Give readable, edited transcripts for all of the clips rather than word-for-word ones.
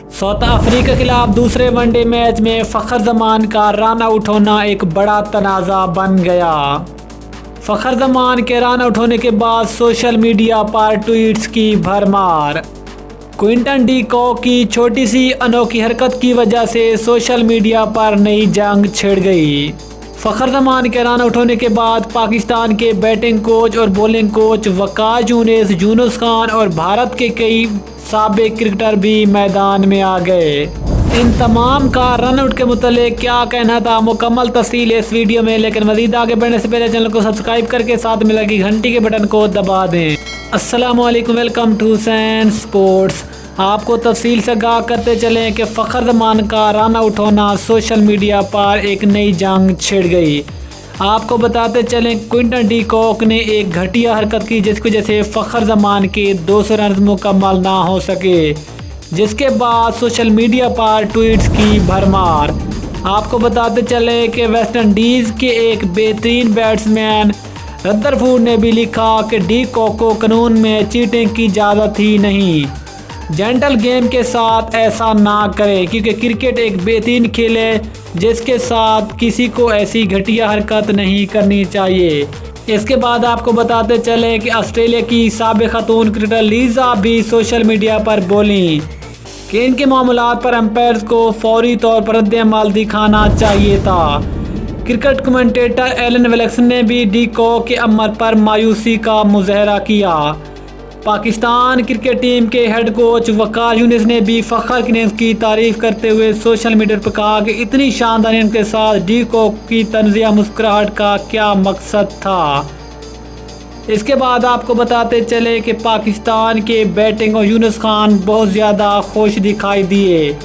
South Africa के खिलाफ दूसरे वनडे मैच में फ़खर जमान का रन आउट होना एक बड़ा तनाज़ा बन गया। फ़खर जमान के रन आउट होने के बाद सोशल मीडिया पर ट्वीट्स की भरमार। क्विंटन डी कॉक की छोटी सी अनोखी हरकत की वजह से सोशल मीडिया पर नई जंग छिड़ गई। फ़खर जमान के रन आउट होने के बाद पाकिस्तान के बैटिंग कोच और बॉलिंग कोच वकास यूनुस खान और भारत के कई साबिक क्रिकेटर भी मैदान में आ गए। इन तमाम का रन आउट के मुतालिक क्या कहना था, मुकम्मल तफसील इस वीडियो में। लेकिन मज़ीद आगे बढ़ने से पहले चैनल को सब्सक्राइब करके साथ में लगी घंटी के बटन को दबा दें। अस्सलाम वालेकुम, वेलकम टू सैन स्पोर्ट्स। आपको तफसील से आगाह करते चलें कि फ़खर जमान का रन आउट होना सोशल मीडिया पर एक नई जंग छिड़ गई। आपको बताते चलें, क्विंटन डी कॉक ने एक घटिया हरकत की जिसकी वजह से फ़खर जमान के 200 रन मुकम्मल ना हो सके, जिसके बाद सोशल मीडिया पर ट्वीट्स की भरमार। आपको बताते चलें कि वेस्ट इंडीज़ के एक बेहतरीन बैट्समैन रदरफोर्ड ने भी लिखा कि डी कॉक को कानून में चीटिंग की इजाज़त ही नहीं। जेंटल गेम के साथ ऐसा ना करें, क्योंकि क्रिकेट एक बेहतरीन खेल है जिसके साथ किसी को ऐसी घटिया हरकत नहीं करनी चाहिए। इसके बाद आपको बताते चलें कि ऑस्ट्रेलिया की साबिक खातून क्रिकेटर लीजा भी सोशल मीडिया पर बोली कि इनके मामलात पर अंपायर्स को फौरी तौर पर रद्द-ए-अमल दिखाना चाहिए था। क्रिकेट कमेंटेटर एलन विल्सन ने भी डी कॉक के अमल पर मायूसी का मुजाहरा किया। पाकिस्तान क्रिकेट टीम के हेड कोच वकास यूनुस ने भी फ़खर की इनिंग्स की तारीफ करते हुए सोशल मीडिया पर कहा कि इतनी शानदार इनिंग्स के साथ डी कॉक की तंज़िया मुस्कुराहट का क्या मकसद था। इसके बाद आपको बताते चले कि पाकिस्तान के बैटिंग और यूनुस खान बहुत ज़्यादा खुश दिखाई दिए।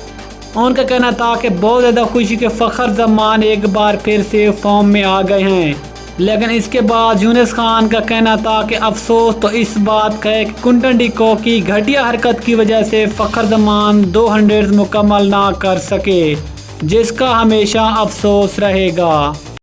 उनका कहना था कि बहुत ज़्यादा खुशी के फ़खर जमान एक बार फिर से फॉर्म में आ गए हैं। लेकिन इसके बाद यूनुस खान का कहना था कि अफसोस तो इस बात का है कि क्विंटन डी कॉक की घटिया हरकत की वजह से फ़खर जमान 200 मुकम्मल ना कर सके, जिसका हमेशा अफसोस रहेगा।